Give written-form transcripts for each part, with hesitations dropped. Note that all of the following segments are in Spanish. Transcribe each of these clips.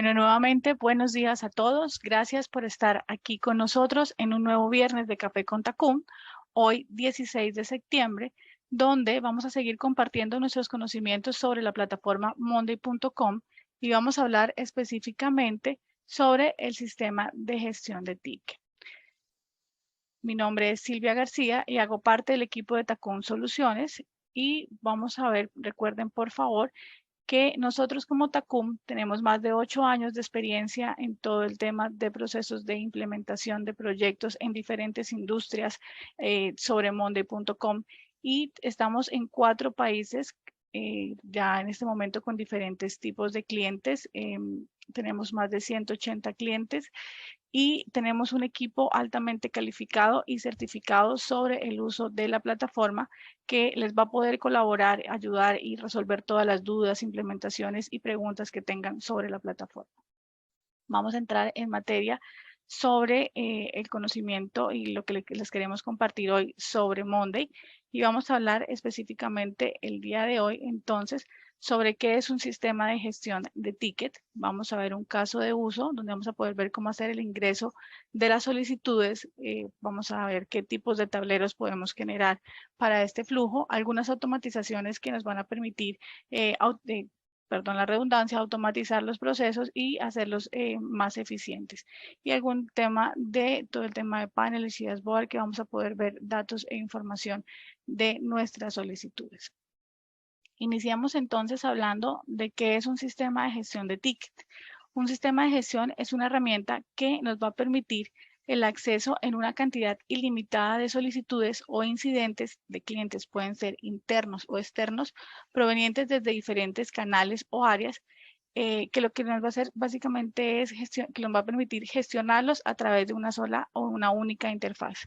Bueno, nuevamente, buenos días a todos. Gracias por estar aquí con nosotros en un nuevo viernes de Café con Tacún, hoy 16 de septiembre, donde vamos a seguir compartiendo nuestros conocimientos sobre la plataforma monday.com y vamos a hablar específicamente sobre el sistema de gestión de ticket. Mi nombre es Silvia García y hago parte del equipo de Tacún Soluciones y vamos a ver, recuerden por favor, que nosotros como Tacum tenemos más de 8 años de experiencia en todo el tema de procesos de implementación de proyectos en diferentes industrias sobre Monday.com y estamos en 4 países ya en este momento con diferentes tipos de clientes. Tenemos más de 180 clientes y tenemos un equipo altamente calificado y certificado sobre el uso de la plataforma que les va a poder colaborar, ayudar y resolver todas las dudas, implementaciones y preguntas que tengan sobre la plataforma. Vamos a entrar en materia sobre el conocimiento y lo que les queremos compartir hoy sobre Monday y vamos a hablar específicamente el día de hoy entonces sobre qué es un sistema de gestión de ticket. Vamos a ver un caso de uso donde vamos a poder ver cómo hacer el ingreso de las solicitudes. Vamos a ver qué tipos de tableros podemos generar para este flujo, algunas automatizaciones que nos van a permitir perdón la redundancia, automatizar los procesos y hacerlos más eficientes. Y algún tema de todo el tema de paneles y dashboard que vamos a poder ver datos e información de nuestras solicitudes. Iniciamos entonces hablando de qué es un sistema de gestión de ticket. Un sistema de gestión es una herramienta que nos va a permitir el acceso en una cantidad ilimitada de solicitudes o incidentes de clientes, pueden ser internos o externos, provenientes desde diferentes canales o áreas, que lo que nos va a hacer básicamente es que nos va a permitir gestionarlos a través de una sola o una única interfaz.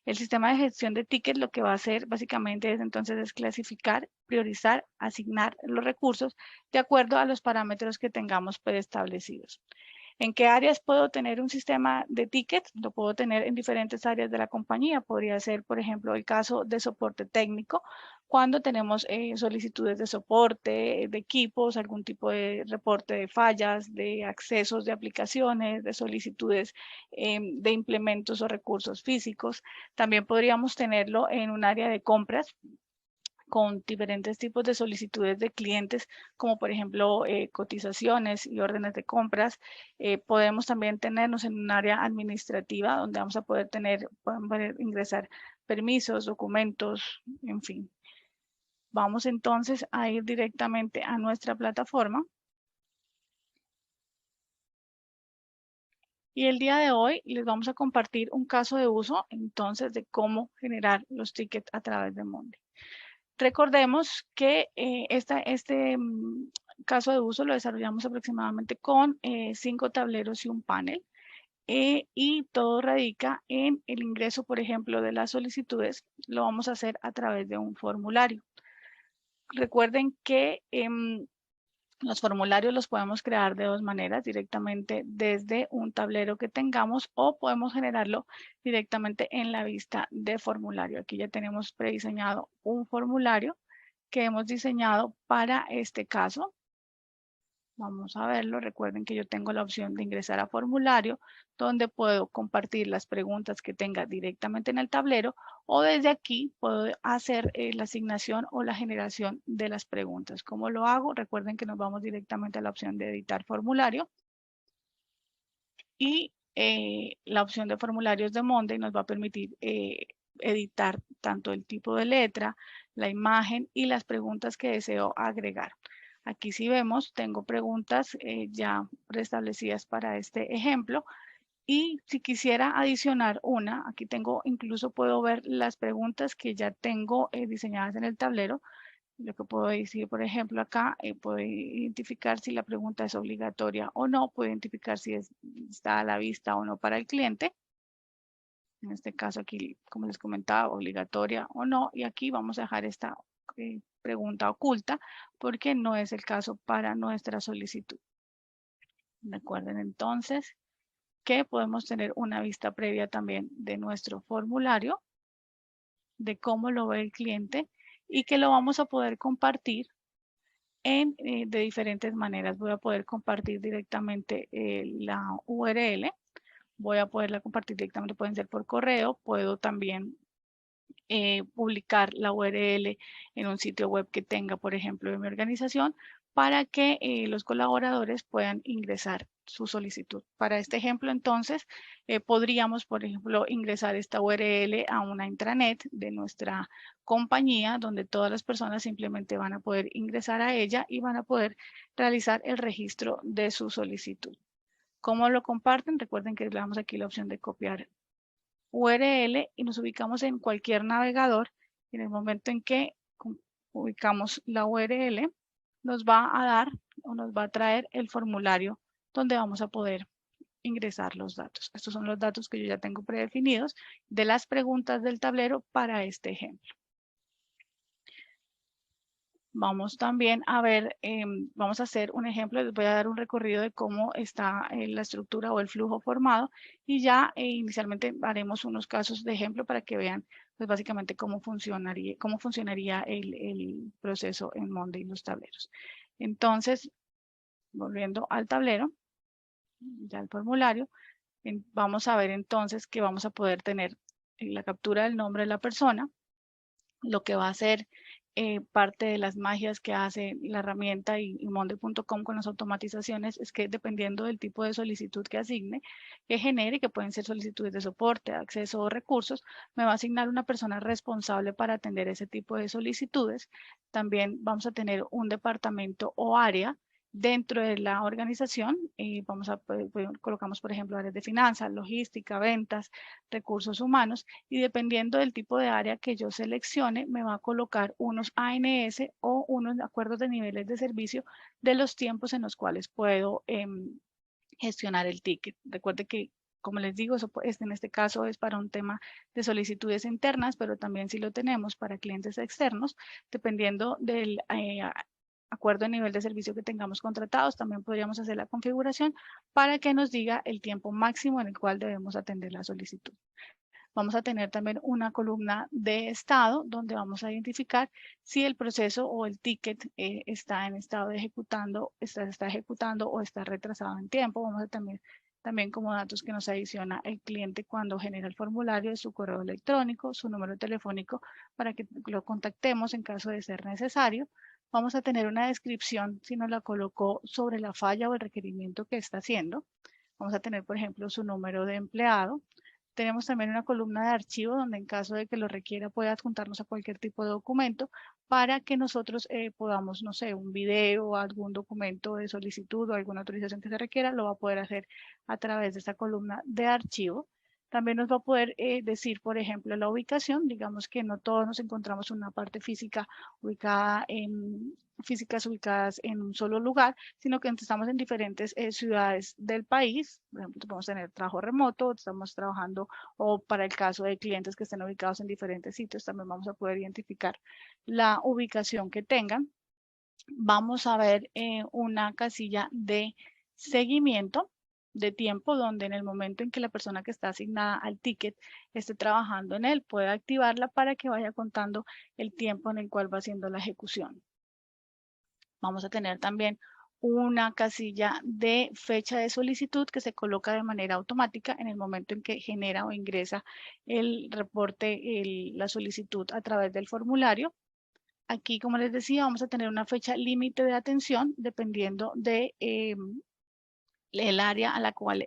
El sistema de gestión de tickets lo que va a hacer básicamente es entonces es clasificar, priorizar, asignar los recursos de acuerdo a los parámetros que tengamos preestablecidos. ¿En qué áreas puedo tener un sistema de tickets? Lo puedo tener en diferentes áreas de la compañía. Podría ser, por ejemplo, el caso de soporte técnico, cuando tenemos solicitudes de soporte de equipos, algún tipo de reporte de fallas, de accesos de aplicaciones, de solicitudes de implementos o recursos físicos. También podríamos tenerlo en un área de compras, con diferentes tipos de solicitudes de clientes, como por ejemplo cotizaciones y órdenes de compras. Podemos también tenernos en un área administrativa donde vamos a poder ingresar permisos, documentos, en fin. Vamos entonces a ir directamente a nuestra plataforma. Y el día de hoy les vamos a compartir un caso de uso entonces de cómo generar los tickets a través de Monday. Recordemos que este caso de uso lo desarrollamos aproximadamente con 5 tableros y un panel. Y todo radica en el ingreso, por ejemplo, de las solicitudes. Lo vamos a hacer a través de un formulario. Recuerden que los formularios los podemos crear de 2 maneras, directamente desde un tablero que tengamos o podemos generarlo directamente en la vista de formulario. Aquí ya tenemos prediseñado un formulario que hemos diseñado para este caso. Vamos a verlo. Recuerden que yo tengo la opción de ingresar a formulario, donde puedo compartir las preguntas que tenga directamente en el tablero o desde aquí puedo hacer la asignación o la generación de las preguntas. ¿Cómo lo hago? Recuerden que nos vamos directamente a la opción de editar formulario y la opción de formularios de Monday nos va a permitir editar tanto el tipo de letra, la imagen y las preguntas que deseo agregar. Aquí si vemos, tengo preguntas ya preestablecidas para este ejemplo. Y si quisiera adicionar una, aquí tengo, incluso puedo ver las preguntas que ya tengo diseñadas en el tablero. Lo que puedo decir, por ejemplo, acá, puedo identificar si la pregunta es obligatoria o no, puedo identificar si está a la vista o no para el cliente. En este caso aquí, como les comentaba, obligatoria o no. Y aquí vamos a dejar esta pregunta oculta porque no es el caso para nuestra solicitud. Recuerden entonces que podemos tener una vista previa también de nuestro formulario, de cómo lo ve el cliente y que lo vamos a poder compartir de diferentes maneras. Voy a poder compartir directamente la URL. Voy a poderla compartir directamente, pueden ser por correo, puedo también publicar la URL en un sitio web que tenga, por ejemplo, de mi organización, para que los colaboradores puedan ingresar su solicitud. Para este ejemplo, entonces, podríamos, por ejemplo, ingresar esta URL a una intranet de nuestra compañía, donde todas las personas simplemente van a poder ingresar a ella y van a poder realizar el registro de su solicitud. ¿Cómo lo comparten? Recuerden que le damos aquí la opción de copiar URL y nos ubicamos en cualquier navegador. En el momento en que ubicamos la URL, nos va a dar o nos va a traer el formulario donde vamos a poder ingresar los datos. Estos son los datos que yo ya tengo predefinidos de las preguntas del tablero para este ejemplo. Vamos también a ver, vamos a hacer un ejemplo, les voy a dar un recorrido de cómo está la estructura o el flujo formado y ya inicialmente haremos unos casos de ejemplo para que vean pues básicamente cómo funcionaría el proceso en Monday y los tableros. Entonces, volviendo al tablero, ya el formulario, vamos a ver entonces que vamos a poder tener la captura del nombre de la persona, lo que va a ser parte de las magias que hace la herramienta y Monday.com con las automatizaciones es que dependiendo del tipo de solicitud que asigne, que genere, que pueden ser solicitudes de soporte, acceso o recursos, me va a asignar una persona responsable para atender ese tipo de solicitudes. También vamos a tener un departamento o área dentro de la organización. Colocamos, por ejemplo, áreas de finanzas, logística, ventas, recursos humanos, y dependiendo del tipo de área que yo seleccione, me va a colocar unos ANS o unos acuerdos de niveles de servicio de los tiempos en los cuales puedo gestionar el ticket. Recuerde que, como les digo, en este caso es para un tema de solicitudes internas, pero también si lo tenemos para clientes externos, dependiendo del acuerdo de nivel de servicio que tengamos contratados, también podríamos hacer la configuración para que nos diga el tiempo máximo en el cual debemos atender la solicitud. Vamos a tener también una columna de estado donde vamos a identificar si el proceso o el ticket está en estado de está ejecutando o está retrasado en tiempo. Vamos a tener también como datos que nos adiciona el cliente cuando genera el formulario, su correo electrónico, su número telefónico para que lo contactemos en caso de ser necesario. Vamos a tener una descripción si nos la colocó sobre la falla o el requerimiento que está haciendo. Vamos a tener, por ejemplo, su número de empleado. Tenemos también una columna de archivo donde en caso de que lo requiera puede adjuntarnos a cualquier tipo de documento para que nosotros podamos, no sé, un video o algún documento de solicitud o alguna autorización que se requiera, lo va a poder hacer a través de esta columna de archivo. También nos va a poder decir, por ejemplo, la ubicación. Digamos que no todos nos encontramos en una parte físicas ubicadas en un solo lugar, sino que estamos en diferentes ciudades del país. Por ejemplo, podemos tener trabajo remoto, estamos trabajando, o para el caso de clientes que estén ubicados en diferentes sitios, también vamos a poder identificar la ubicación que tengan. Vamos a ver una casilla de seguimiento de tiempo donde en el momento en que la persona que está asignada al ticket esté trabajando en él, pueda activarla para que vaya contando el tiempo en el cual va haciendo la ejecución. Vamos a tener también una casilla de fecha de solicitud que se coloca de manera automática en el momento en que genera o ingresa el reporte, la solicitud a través del formulario. Aquí, como les decía, vamos a tener una fecha límite de atención dependiendo de el área a la cual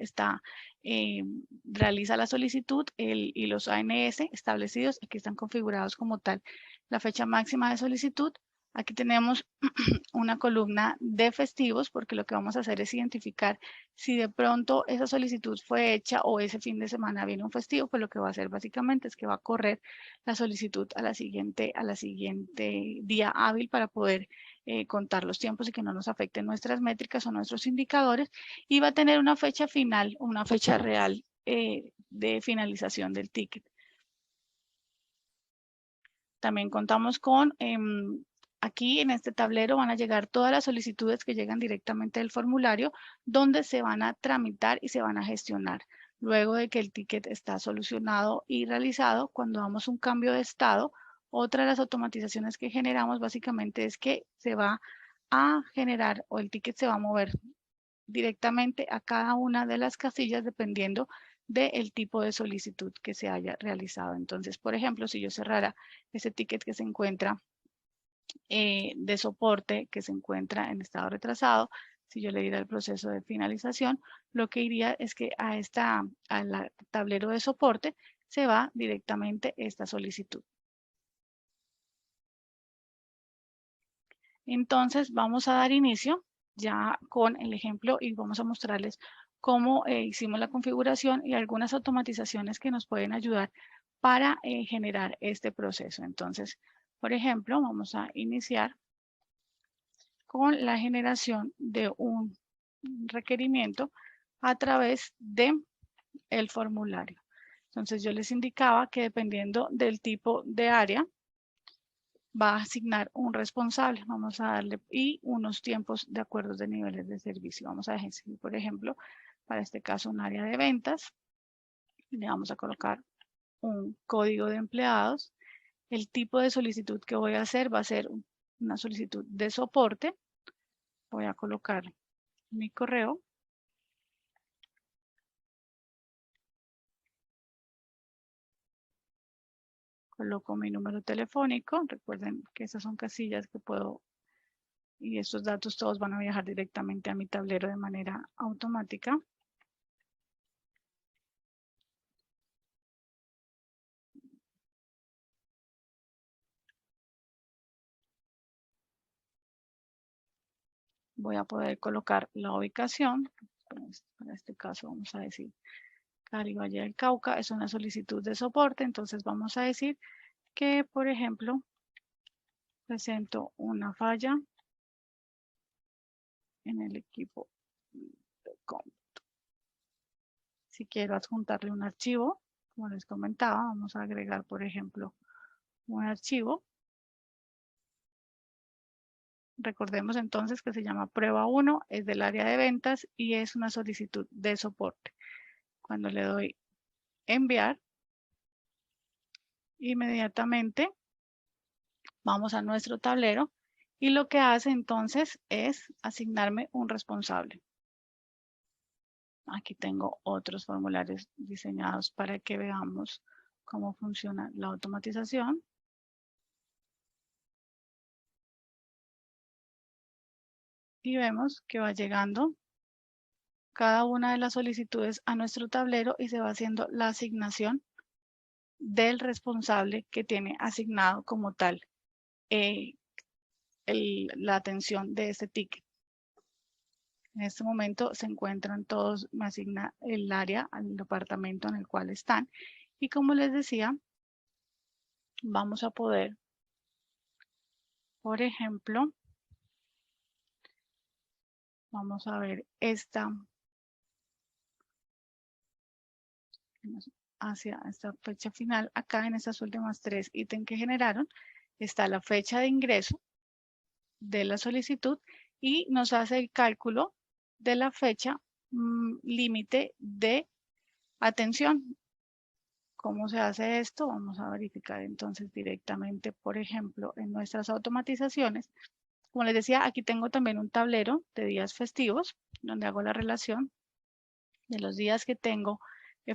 realiza la solicitud y los ANS establecidos. Aquí están configurados como tal la fecha máxima de solicitud. Aquí tenemos una columna de festivos porque lo que vamos a hacer es identificar si de pronto esa solicitud fue hecha o ese fin de semana viene un festivo, pues lo que va a hacer básicamente es que va a correr la solicitud a la siguiente día hábil para poder contar los tiempos y que no nos afecten nuestras métricas o nuestros indicadores, y va a tener una fecha final, una fecha real de finalización del ticket. También contamos con aquí en este tablero van a llegar todas las solicitudes que llegan directamente del formulario, donde se van a tramitar y se van a gestionar. Luego de que el ticket está solucionado y realizado, cuando damos un cambio de estado, otra de las automatizaciones que generamos básicamente es que se va a generar, o el ticket se va a mover directamente a cada una de las casillas dependiendo del tipo de solicitud que se haya realizado. Entonces, por ejemplo, si yo cerrara ese ticket que se encuentra de soporte, que se encuentra en estado retrasado, si yo le diera el proceso de finalización, lo que iría es que al tablero de soporte se va directamente esta solicitud. Entonces vamos a dar inicio ya con el ejemplo y vamos a mostrarles cómo hicimos la configuración y algunas automatizaciones que nos pueden ayudar para generar este proceso. Entonces, por ejemplo, vamos a iniciar con la generación de un requerimiento a través de el formulario. Entonces yo les indicaba que dependiendo del tipo de área, va a asignar un responsable. Vamos a darle y unos tiempos de acuerdos de niveles de servicio. Vamos a decir, por ejemplo, para este caso un área de ventas. Le vamos a colocar un código de empleados. El tipo de solicitud que voy a hacer va a ser una solicitud de soporte. Voy a colocar mi correo. Coloco mi número telefónico. Recuerden que esas son casillas que puedo, y estos datos todos van a viajar directamente a mi tablero de manera automática. Voy a poder colocar la ubicación. Para este caso vamos a decir Cali Valle del Cauca. Es una solicitud de soporte. Entonces vamos a decir que, por ejemplo, presento una falla en el equipo de cómputo. Si quiero adjuntarle un archivo, como les comentaba, vamos a agregar, por ejemplo, un archivo. Recordemos entonces que se llama prueba 1, es del área de ventas y es una solicitud de soporte. Cuando le doy enviar, inmediatamente vamos a nuestro tablero y lo que hace entonces es asignarme un responsable. Aquí tengo otros formularios diseñados para que veamos cómo funciona la automatización. Y vemos que va llegando cada una de las solicitudes a nuestro tablero y se va haciendo la asignación del responsable que tiene asignado como tal la atención de este ticket. En este momento se encuentran todos, me asigna el área al departamento en el cual están. Y como les decía, vamos a poder, por ejemplo, vamos a ver hacia esta fecha final. Acá en estas últimas 3 ítems que generaron, está la fecha de ingreso de la solicitud y nos hace el cálculo de la fecha límite de atención. ¿Cómo se hace esto? Vamos a verificar entonces directamente, por ejemplo, en nuestras automatizaciones. Como les decía, aquí tengo también un tablero de días festivos, donde hago la relación de los días que tengo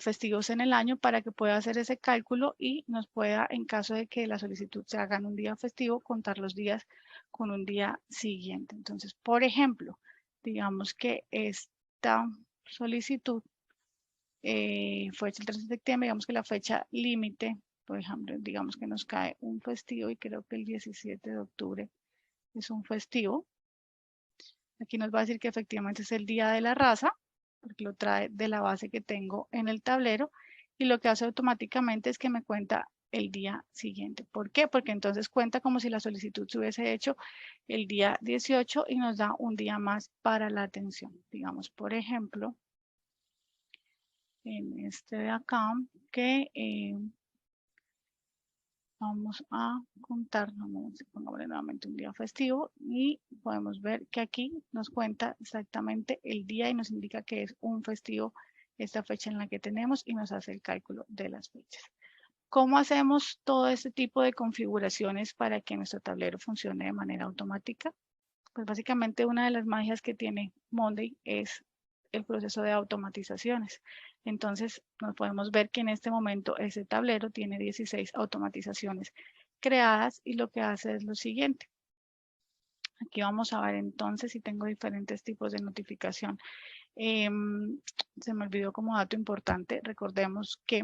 festivos en el año para que pueda hacer ese cálculo y nos pueda, en caso de que la solicitud se haga en un día festivo, contar los días con un día siguiente. Entonces, por ejemplo, digamos que esta solicitud fue hecha el 13 de septiembre, digamos que la fecha límite, por ejemplo, digamos que nos cae un festivo y creo que el 17 de octubre es un festivo. Aquí nos va a decir que efectivamente es el día de la raza, porque lo trae de la base que tengo en el tablero y lo que hace automáticamente es que me cuenta el día siguiente. ¿Por qué? Porque entonces cuenta como si la solicitud se hubiese hecho el día 18 y nos da un día más para la atención. Digamos, por ejemplo, en este de acá, que vamos a contar, pongámosle nuevamente un día festivo y podemos ver que aquí nos cuenta exactamente el día y nos indica que es un festivo esta fecha en la que tenemos y nos hace el cálculo de las fechas. ¿Cómo hacemos todo este tipo de configuraciones para que nuestro tablero funcione de manera automática? pues básicamente una de las magias que tiene Monday es el proceso de automatizaciones. Entonces, nos podemos ver que en este momento ese tablero tiene 16 automatizaciones creadas y lo que hace es lo siguiente. Aquí vamos a ver entonces si tengo diferentes tipos de notificación. Se me olvidó como dato importante, recordemos que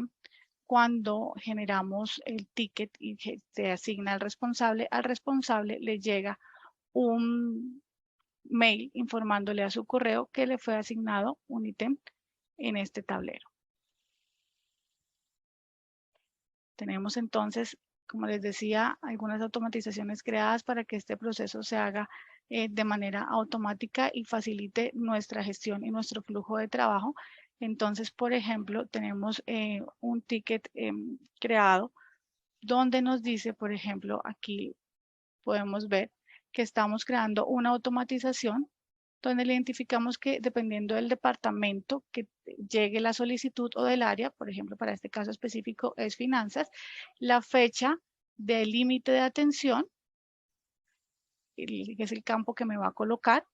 cuando generamos el ticket y se asigna al responsable le llega un mail informándole a su correo que le fue asignado un ítem en este tablero. Tenemos entonces, como les decía, algunas automatizaciones creadas para que este proceso se haga de manera automática y facilite nuestra gestión y nuestro flujo de trabajo. Entonces, por ejemplo, tenemos un ticket creado donde nos dice, por ejemplo, aquí podemos ver que estamos creando una automatización donde le identificamos que dependiendo del departamento que llegue la solicitud o del área, por ejemplo, para este caso específico es finanzas, la fecha del límite de atención, que es el campo que me va a colocar,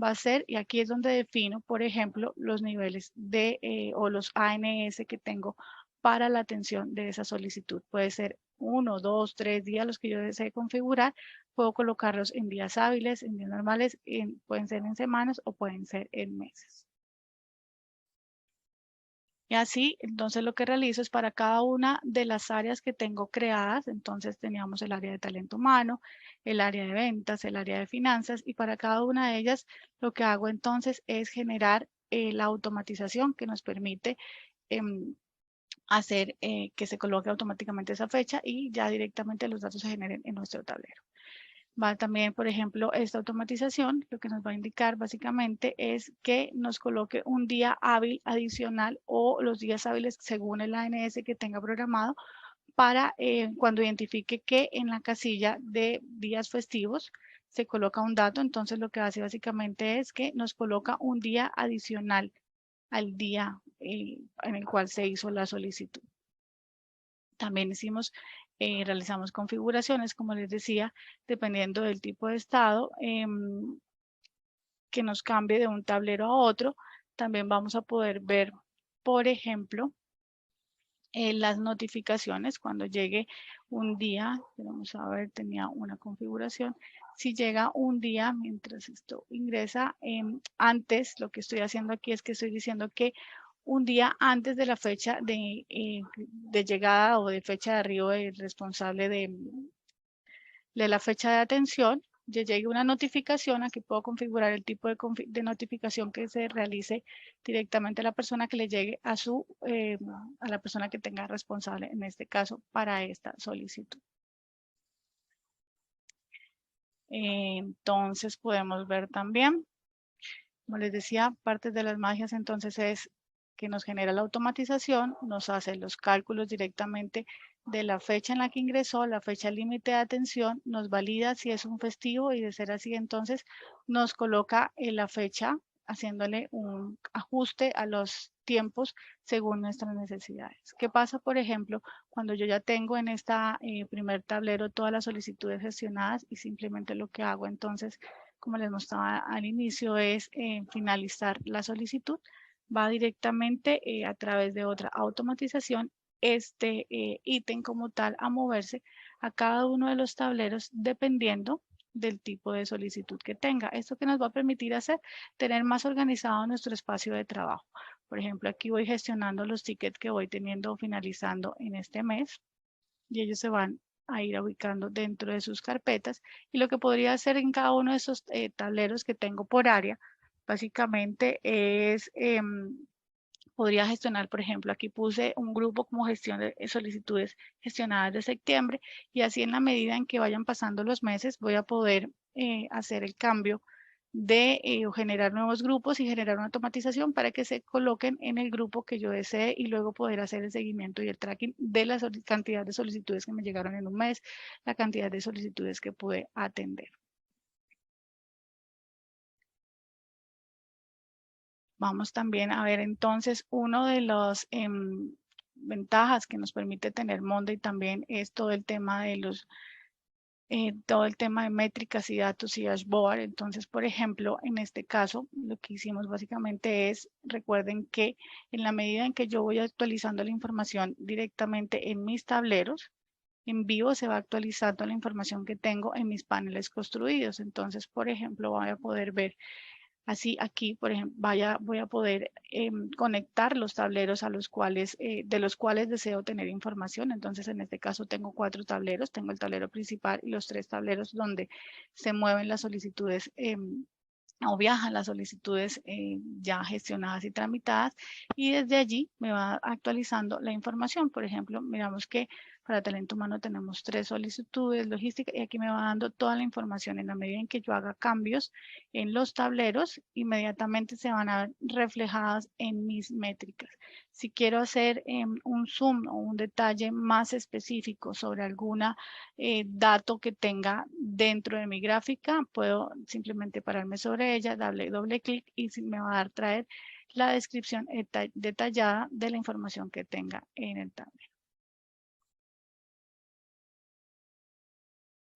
va a ser, y aquí es donde defino, por ejemplo, los niveles de o los ANS que tengo para la atención de esa solicitud. Puede ser 1, 2, 3 días los que yo desee configurar. Puedo colocarlos en días hábiles, en días normales, pueden ser en semanas o pueden ser en meses. Y así, entonces lo que realizo es para cada una de las áreas que tengo creadas, entonces teníamos el área de talento humano, el área de ventas, el área de finanzas, y para cada una de ellas lo que hago entonces es generar la automatización que nos permite hacer que se coloque automáticamente esa fecha y ya directamente los datos se generen en nuestro tablero. Va también, por ejemplo, esta automatización, lo que nos va a indicar básicamente es que nos coloque un día hábil adicional o los días hábiles según el ANS que tenga programado para cuando identifique que en la casilla de días festivos se coloca un dato, entonces lo que hace básicamente es que nos coloca un día adicional al día en el cual se hizo la solicitud. También realizamos configuraciones, como les decía, dependiendo del tipo de estado, que nos cambie de un tablero a otro. También vamos a poder ver, por ejemplo, las notificaciones cuando llegue un día. Vamos a ver, tenía una configuración. Si llega un día, mientras esto ingresa, antes, lo que estoy haciendo aquí es que estoy diciendo que un día antes de la fecha de llegada o de fecha de arribo del responsable de la fecha de atención, ya llegue una notificación. Aquí puedo configurar el tipo de notificación que se realice directamente a la persona que le llegue a la persona que tenga responsable, en este caso, para esta solicitud. Entonces podemos ver también, como les decía, parte de las magias entonces es que nos genera la automatización, nos hace los cálculos directamente de la fecha en la que ingresó, la fecha límite de atención, nos valida si es un festivo y de ser así entonces nos coloca en la fecha haciéndole un ajuste a los tiempos según nuestras necesidades. ¿Qué pasa, por ejemplo, cuando yo ya tengo en esta primer tablero todas las solicitudes gestionadas y simplemente lo que hago entonces, como les mostraba al inicio, es finalizar la solicitud? Va directamente a través de otra automatización este ítem como tal a moverse a cada uno de los tableros dependiendo del tipo de solicitud que tenga. Esto que nos va a permitir hacer, tener más organizado nuestro espacio de trabajo. Por ejemplo, aquí voy gestionando los tickets que voy teniendo finalizando en este mes y ellos se van a ir ubicando dentro de sus carpetas, y lo que podría hacer en cada uno de esos tableros que tengo por área básicamente es podría gestionar, por ejemplo, aquí puse un grupo como gestión de solicitudes gestionadas de septiembre, y así en la medida en que vayan pasando los meses voy a poder hacer el cambio de o generar nuevos grupos y generar una automatización para que se coloquen en el grupo que yo desee y luego poder hacer el seguimiento y el tracking de la cantidad de solicitudes que me llegaron en un mes, la cantidad de solicitudes que pude atender. Vamos también a ver entonces uno de los ventajas que nos permite tener Monday también es todo el tema de los todo el tema de métricas y datos y dashboard. Entonces, por ejemplo, en este caso, lo que hicimos básicamente es, recuerden que en la medida en que yo voy actualizando la información directamente en mis tableros, en vivo se va actualizando la información que tengo en mis paneles construidos. Entonces, por ejemplo, voy a poder ver así aquí, por ejemplo, voy a poder conectar los tableros a los cuales, de los cuales deseo tener información. Entonces, en este caso tengo 4 tableros. Tengo el tablero principal y los 3 tableros donde se mueven las solicitudes o viajan las solicitudes ya gestionadas y tramitadas, y desde allí me va actualizando la información. Por ejemplo, miramos que para talento humano tenemos 3 solicitudes, logística, y aquí me va dando toda la información. En la medida en que yo haga cambios en los tableros, inmediatamente se van a ver reflejadas en mis métricas. Si quiero hacer un zoom o un detalle más específico sobre alguna dato que tenga dentro de mi gráfica, puedo simplemente pararme sobre ella, darle doble clic y me va a dar traer la descripción detallada de la información que tenga en el tablero.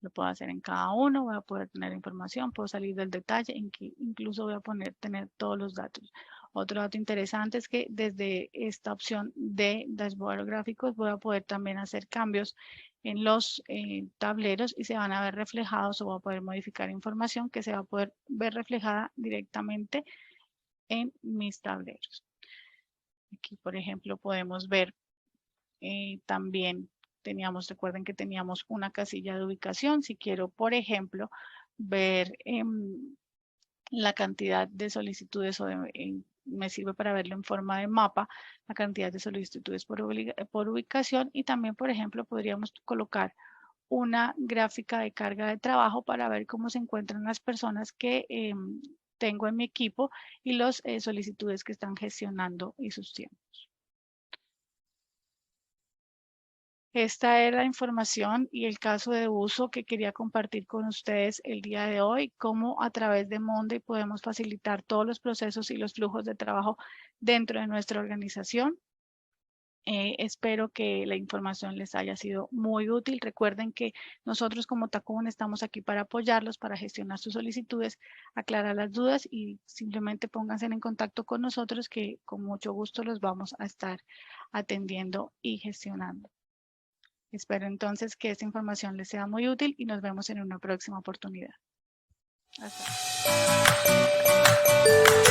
Lo puedo hacer en cada uno, voy a poder tener información, puedo salir del detalle, incluso voy a tener todos los datos. Otro dato interesante es que desde esta opción de dashboard gráficos voy a poder también hacer cambios en los tableros y se van a ver reflejados, o voy a poder modificar información que se va a poder ver reflejada directamente en mis tableros. Aquí, por ejemplo, podemos ver también recuerden que teníamos una casilla de ubicación. Si quiero, por ejemplo, ver la cantidad de solicitudes me sirve para verlo en forma de mapa, la cantidad de solicitudes por ubicación, y también, por ejemplo, podríamos colocar una gráfica de carga de trabajo para ver cómo se encuentran las personas que tengo en mi equipo y las solicitudes que están gestionando y sus tiempos. Esta era la información y el caso de uso que quería compartir con ustedes el día de hoy, cómo a través de Monday podemos facilitar todos los procesos y los flujos de trabajo dentro de nuestra organización. Espero que la información les haya sido muy útil. Recuerden que nosotros como Tacún estamos aquí para apoyarlos, para gestionar sus solicitudes, aclarar las dudas, y simplemente pónganse en contacto con nosotros, que con mucho gusto los vamos a estar atendiendo y gestionando. Espero entonces que esta información les sea muy útil y nos vemos en una próxima oportunidad. Hasta luego.